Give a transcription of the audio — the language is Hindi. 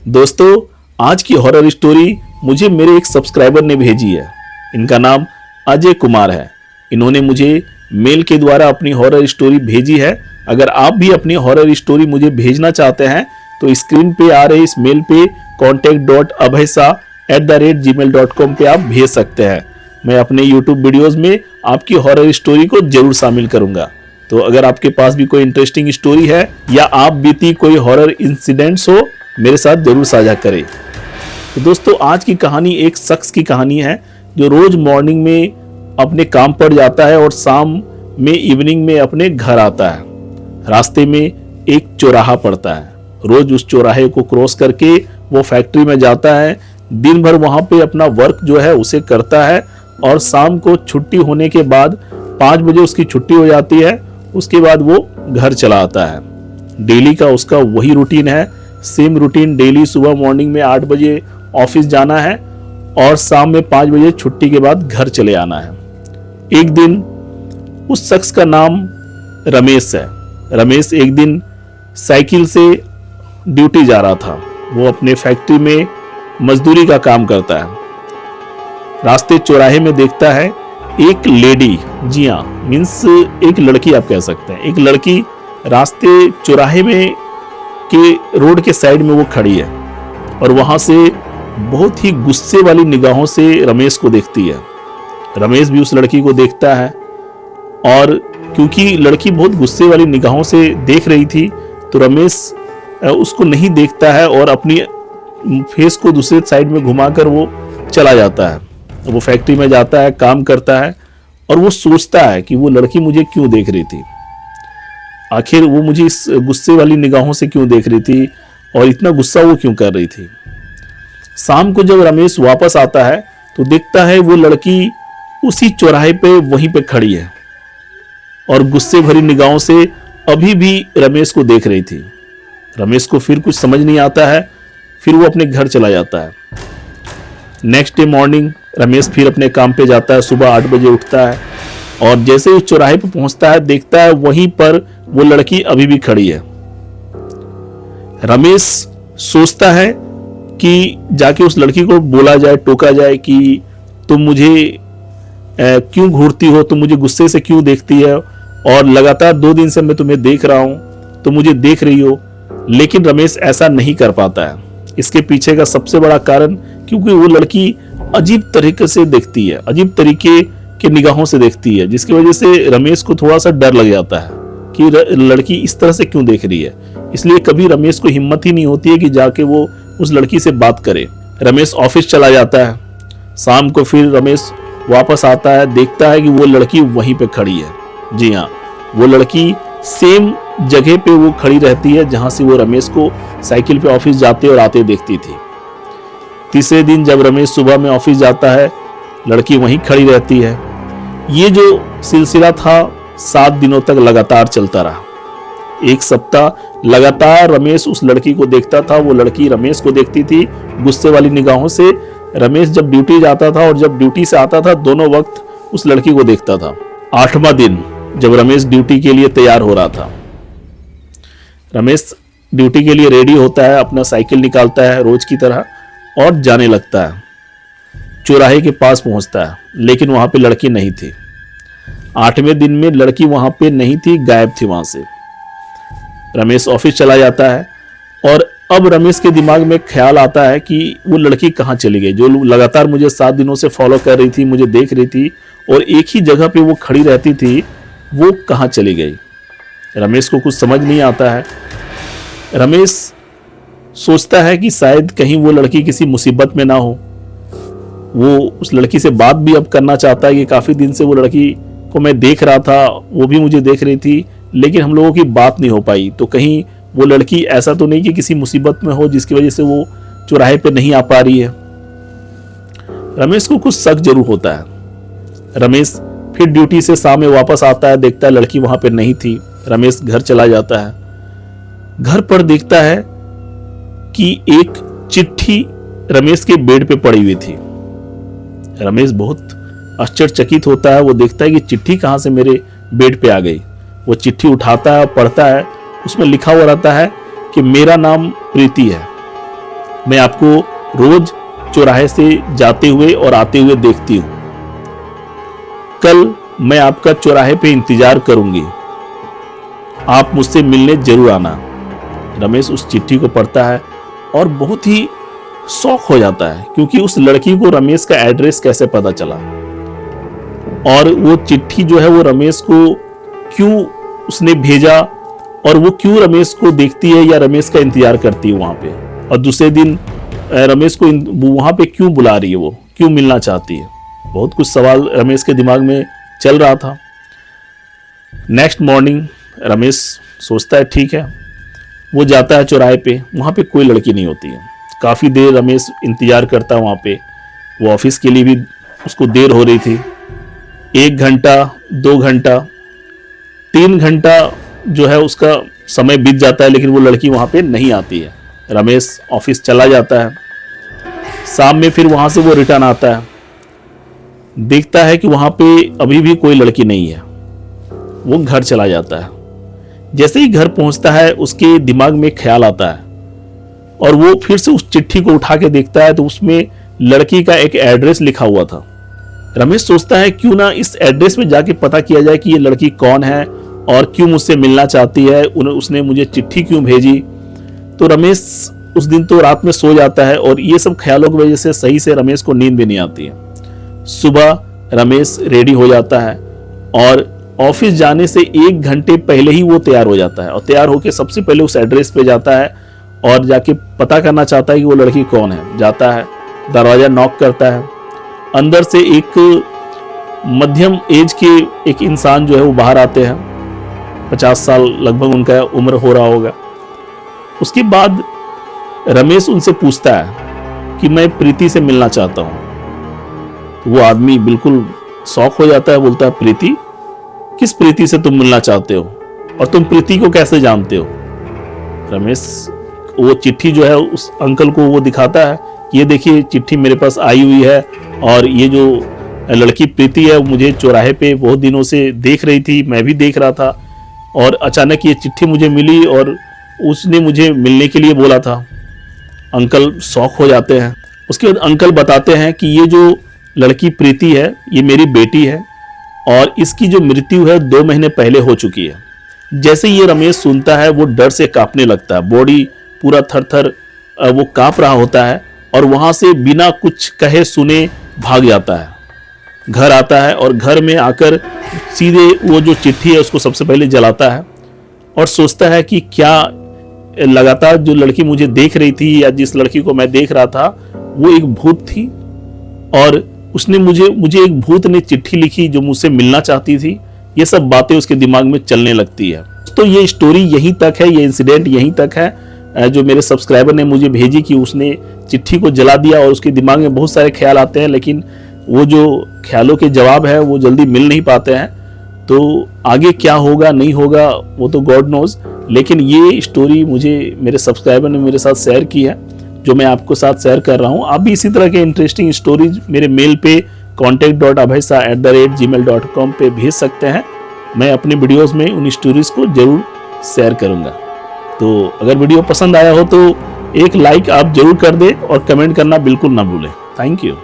दोस्तों, आज की हॉरर स्टोरी मुझे मेरे एक सब्सक्राइबर ने भेजी है। इनका नाम अजय कुमार है। इन्होंने मुझे मेल के द्वारा अपनी हॉरर स्टोरी भेजी है। अगर आप भी अपनी हॉरर स्टोरी मुझे भेजना चाहते हैं तो स्क्रीन पे आ रहे इस मेल पे contact.abhaisa@gmail.com पे आप भेज सकते हैं। मैं अपने YouTube वीडियोस में आपकी हॉरर स्टोरी को जरूर शामिल करूंगा। तो अगर आपके पास भी कोई इंटरेस्टिंग स्टोरी है या आप बीती कोई हॉरर इंसिडेंट्स हो, मेरे साथ जरूर साझा करें। तो दोस्तों, आज की कहानी एक शख्स की कहानी है जो रोज मॉर्निंग में अपने काम पर जाता है और शाम में इवनिंग में अपने घर आता है। रास्ते में एक चौराहा पड़ता है। रोज उस चौराहे को क्रॉस करके वो फैक्ट्री में जाता है। दिन भर वहां पे अपना वर्क जो है उसे करता है और शाम को छुट्टी होने के बाद 5 बजे उसकी छुट्टी हो जाती है। उसके बाद वो घर चला आता है। डेली का उसका वही रूटीन है, सेम रूटीन। डेली सुबह मॉर्निंग में 8 बजे ऑफिस जाना है और शाम में 5 बजे छुट्टी के बाद घर चले आना है। एक दिन उस शख्स का नाम रमेश है। रमेश एक दिन साइकिल से ड्यूटी जा रहा था। वो अपने फैक्ट्री में मजदूरी का काम करता है। रास्ते चौराहे में देखता है एक लेडी, जी हाँ, मीन्स एक लड़की आप कह सकते हैं। एक लड़की रास्ते चौराहे में के रोड के साइड में वो खड़ी है और वहां से बहुत ही गुस्से वाली निगाहों से रमेश को देखती है। रमेश भी उस लड़की को देखता है और क्योंकि लड़की बहुत गुस्से वाली निगाहों से देख रही थी तो रमेश उसको नहीं देखता है और अपनी फेस को दूसरे साइड में घुमाकर वो चला जाता है। वो फैक्ट्री में जाता है, काम करता है और वो सोचता है कि वो लड़की मुझे क्यों देख रही थी, आखिर वो मुझे इस गुस्से वाली निगाहों से क्यों देख रही थी और इतना गुस्सा वो क्यों कर रही थी। शाम को जब रमेश वापस आता है तो देखता है वो लड़की उसी चौराहे पे वहीं पे खड़ी है और गुस्से भरी निगाहों से अभी भी रमेश को देख रही थी। रमेश को फिर कुछ समझ नहीं आता है, फिर वो अपने घर चला जाता है। नेक्स्ट डे मॉर्निंग रमेश फिर अपने काम पे जाता है। सुबह 8 बजे उठता है और जैसे उस चौराहे पे पहुंचता है देखता है वहीं पर वो लड़की अभी भी खड़ी है। रमेश सोचता है कि जाके उस लड़की को बोला जाए, टोका जाए कि तुम मुझे क्यों घूरती हो, तुम मुझे गुस्से से क्यों देखती है और लगातार 2 दिन से मैं तुम्हें देख रहा हूं, तुम मुझे देख रही हो। लेकिन रमेश ऐसा नहीं कर पाता है। इसके पीछे का सबसे बड़ा कारण क्योंकि वो लड़की अजीब तरीके से देखती है, अजीब तरीके के निगाहों से देखती है, जिसकी वजह से रमेश को थोड़ा सा डर लग जाता है कि लड़की इस तरह से क्यों देख रही है। इसलिए कभी रमेश को हिम्मत ही नहीं होती है कि जाके वो उस लड़की से बात करे। रमेश ऑफिस चला जाता है। शाम को फिर रमेश वापस आता है, देखता है कि वो लड़की वहीं पे खड़ी है। जी हाँ, वो लड़की सेम जगह पे वो खड़ी रहती है जहां से वो रमेश को साइकिल पे ऑफिस जाते और आते देखती थी। तीसरे दिन जब रमेश सुबह में ऑफिस जाता है, लड़की वहीं खड़ी रहती है। ये जो सिलसिला था 7 दिनों तक लगातार चलता रहा। 1 सप्ताह लगातार रमेश उस लड़की को देखता था, वो लड़की रमेश को देखती थी गुस्से वाली निगाहों से। रमेश जब ड्यूटी जाता था और जब ड्यूटी से आता था दोनों वक्त उस लड़की को देखता था। 8वां दिन जब रमेश ड्यूटी के लिए तैयार हो रहा था, रमेश ड्यूटी के लिए रेडी होता है, अपना साइकिल निकालता है रोज की तरह और जाने लगता है। चौराहे के पास पहुंचता है लेकिन वहां पे लड़की नहीं थी। 8वें दिन में लड़की वहां पे नहीं थी, गायब थी वहां से। रमेश ऑफिस चला जाता है और अब रमेश के दिमाग में ख्याल आता है कि वो लड़की कहाँ चली गई, जो लगातार मुझे 7 दिनों से फॉलो कर रही थी, मुझे देख रही थी और एक ही जगह पे वो खड़ी रहती थी, वो कहाँ चली गई। रमेश को कुछ समझ नहीं आता है। रमेश सोचता है कि शायद कहीं वो लड़की किसी मुसीबत में ना हो। वो उस लड़की से बात भी अब करना चाहता है कि काफी दिन से वो लड़की को मैं देख रहा था, वो भी मुझे देख रही थी, लेकिन हम लोगों की बात नहीं हो पाई। तो कहीं वो लड़की ऐसा तो नहीं कि किसी मुसीबत में हो जिसकी वजह से वो चौराहे पे नहीं आ पा रही है। रमेश को कुछ शक जरूर होता है। रमेश फिर ड्यूटी से शाम में वापस आता है, देखता है लड़की वहां पे नहीं थी। रमेश घर चला जाता है। घर पर देखता है कि एक चिट्ठी रमेश के बेड पे पड़ी हुई थी। रमेश बहुत आश्चर्यचकित होता है। वो देखता है कि चिट्ठी कहां से मेरे बेड पे आ गई। वो चिट्ठी उठाता है, पढ़ता है। उसमें लिखा हुआ रहता है कि मेरा नाम प्रीति है। मैं आपको रोज चौराहे से जाते हुए और आते हुए देखती हूं। कल मैं आपका चौराहे पे इंतजार करूंगी, आप मुझसे मिलने जरूर आना। रमेश उस चिट्ठी को पढ़ता है और बहुत ही शौक हो जाता है, क्योंकि उस लड़की को रमेश का एड्रेस कैसे पता चला और वो चिट्ठी जो है वो रमेश को क्यों उसने भेजा और वो क्यों रमेश को देखती है या रमेश का इंतजार करती है वहां पे, और दूसरे दिन रमेश को वहां पे क्यों बुला रही है, वो क्यों मिलना चाहती है। बहुत कुछ सवाल रमेश के दिमाग में चल रहा था। नेक्स्ट मॉर्निंग रमेश सोचता है ठीक है, वो जाता है चौराहे पे, वहां पे कोई लड़की नहीं होती है। काफ़ी देर रमेश इंतजार करता है वहाँ पे, वो ऑफिस के लिए भी उसको देर हो रही थी। 1 घंटा, 2 घंटा, 3 घंटा जो है उसका समय बीत जाता है, लेकिन वो लड़की वहाँ पे नहीं आती है। रमेश ऑफिस चला जाता है। शाम में फिर वहाँ से वो रिटर्न आता है, देखता है कि वहाँ पे अभी भी कोई लड़की नहीं है। वो घर चला जाता है। जैसे ही घर पहुँचता है उसके दिमाग में ख्याल आता है और वो फिर से उस चिट्ठी को उठा के देखता है तो उसमें लड़की का एक एड्रेस लिखा हुआ था। रमेश सोचता है क्यों ना इस एड्रेस में जाके पता किया जाए कि ये लड़की कौन है और क्यों मुझसे मिलना चाहती है, उसने मुझे चिट्ठी क्यों भेजी। तो रमेश उस दिन तो रात में सो जाता है और ये सब ख्यालों की वजह से सही से रमेश को नींद भी नहीं आती है। सुबह रमेश रेडी हो जाता है और ऑफिस जाने से 1 घंटे पहले ही वो तैयार हो जाता है और तैयार होकर सबसे पहले उस एड्रेस पे जाता है और जाके पता करना चाहता है कि वो लड़की कौन है। जाता है, दरवाजा नॉक करता है। अंदर से एक मध्यम एज के एक इंसान जो है वो बाहर आते हैं। 50 साल लगभग उनका उम्र हो रहा होगा। उसके बाद रमेश उनसे पूछता है कि मैं प्रीति से मिलना चाहता हूँ। वो आदमी बिल्कुल शॉक हो जाता है, बोलता है प्रीति? किस प्रीति से तुम मिलना चाहते हो और तुम प्रीति को कैसे जानते हो? रमेश वो चिट्ठी जो है उस अंकल को वो दिखाता है, ये देखिए चिट्ठी मेरे पास आई हुई है और ये जो लड़की प्रीति है मुझे चौराहे पे बहुत दिनों से देख रही थी, मैं भी देख रहा था और अचानक ये चिट्ठी मुझे मिली और उसने मुझे मिलने के लिए बोला था। अंकल शॉक हो जाते हैं। उसके बाद अंकल बताते हैं कि ये जो लड़की प्रीति है ये मेरी बेटी है और इसकी जो मृत्यु है 2 महीने पहले हो चुकी है। जैसे ये रमेश सुनता है वो डर से कांपने लगता है, बॉडी पूरा थर-थर वो कांप रहा होता है और वहां से बिना कुछ कहे सुने भाग जाता है। घर आता है और घर में आकर सीधे वो जो चिट्ठी है उसको सबसे पहले जलाता है और सोचता है कि क्या लगातार जो लड़की मुझे देख रही थी या जिस लड़की को मैं देख रहा था वो एक भूत थी और उसने मुझे एक भूत ने चिट्ठी लिखी जो मुझसे मिलना चाहती थी। ये सब बातें उसके दिमाग में चलने लगती है। तो ये स्टोरी यहीं तक है, ये इंसिडेंट यहीं तक है जो मेरे सब्सक्राइबर ने मुझे भेजी कि उसने चिट्ठी को जला दिया और उसके दिमाग में बहुत सारे ख्याल आते हैं, लेकिन वो जो ख्यालों के जवाब है वो जल्दी मिल नहीं पाते हैं। तो आगे क्या होगा नहीं होगा वो तो गॉड नोज, लेकिन ये स्टोरी मुझे मेरे सब्सक्राइबर ने मेरे साथ शेयर की है जो मैं आपको साथ शेयर कर रहा हूँ। आप भी इसी तरह के इंटरेस्टिंग स्टोरीज मेरे मेल पे contact.abhaisa@gmail.com पे भेज सकते हैं। मैं अपने वीडियोस में उन स्टोरीज को जरूर शेयर करूँगा। तो अगर वीडियो पसंद आया हो तो एक लाइक आप जरूर कर दें और कमेंट करना बिल्कुल ना भूलें। Thank you.